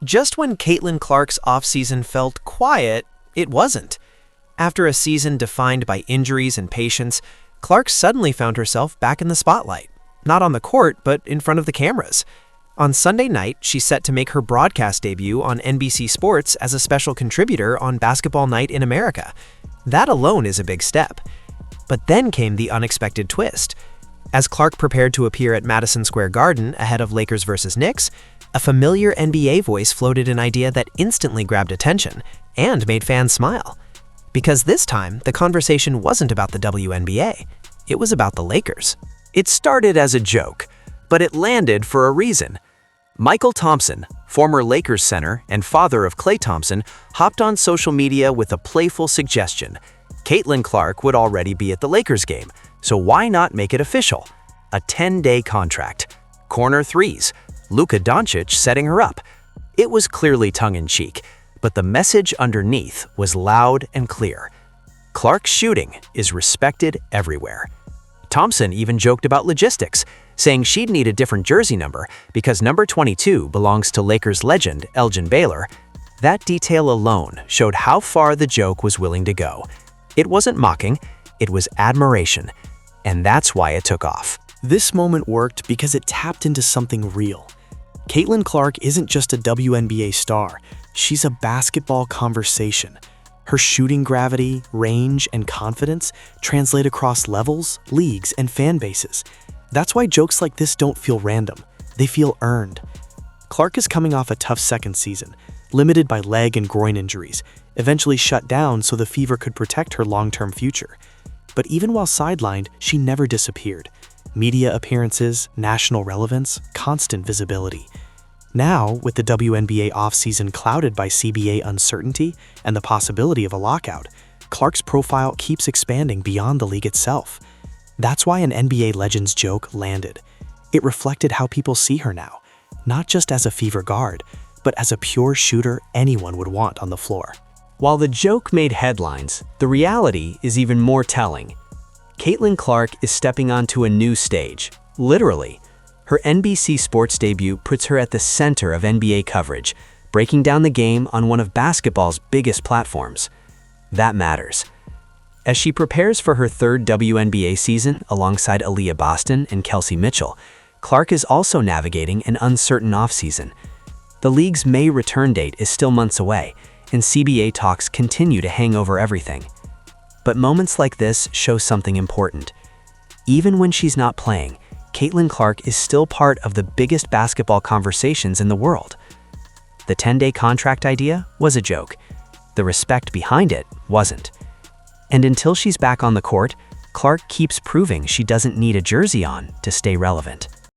Just when Caitlin Clark's offseason felt quiet, it wasn't. After a season defined by injuries and patience, Clark suddenly found herself back in the spotlight. Not on the court, but in front of the cameras. On Sunday night, she's set to make her broadcast debut on NBC Sports as a special contributor on Basketball Night in America. That alone is a big step. But then came the unexpected twist. As Clark prepared to appear at Madison Square Garden ahead of Lakers vs. Knicks, a familiar NBA voice floated an idea that instantly grabbed attention and made fans smile. Because this time, the conversation wasn't about the WNBA. It was about the Lakers. It started as a joke, but it landed for a reason. Mychal Thompson, former Lakers center and father of Klay Thompson, hopped on social media with a playful suggestion. Caitlin Clark would already be at the Lakers game, so why not make it official? A 10-day contract. Corner threes. Luka Doncic setting her up. It was clearly tongue-in-cheek, but the message underneath was loud and clear. Clark's shooting is respected everywhere. Thompson even joked about logistics, saying she'd need a different jersey number because number 22 belongs to Lakers legend Elgin Baylor. That detail alone showed how far the joke was willing to go. It wasn't mocking, it was admiration, and that's why it took off. This moment worked because it tapped into something real. Caitlin Clark isn't just a WNBA star, she's a basketball conversation. Her shooting gravity, range, and confidence translate across levels, leagues, and fan bases. That's why jokes like this don't feel random. They feel earned. Clark is coming off a tough second season, limited by leg and groin injuries, eventually shut down so the Fever could protect her long-term future. But even while sidelined, she never disappeared. Media appearances, national relevance, constant visibility. Now, with the WNBA offseason clouded by CBA uncertainty and the possibility of a lockout, Clark's profile keeps expanding beyond the league itself. That's why an NBA Legends joke landed. It reflected how people see her now, not just as a Fever guard, but as a pure shooter anyone would want on the floor. While the joke made headlines, the reality is even more telling. Caitlin Clark is stepping onto a new stage, literally. Her NBC Sports debut puts her at the center of NBA coverage, breaking down the game on one of basketball's biggest platforms. That matters. As she prepares for her third WNBA season alongside Aaliyah Boston and Kelsey Mitchell, Clark is also navigating an uncertain offseason. The league's May return date is still months away, and CBA talks continue to hang over everything. But moments like this show something important. Even when she's not playing, Caitlin Clark is still part of the biggest basketball conversations in the world. The 10-day contract idea was a joke. The respect behind it wasn't. And until she's back on the court, Clark keeps proving she doesn't need a jersey on to stay relevant.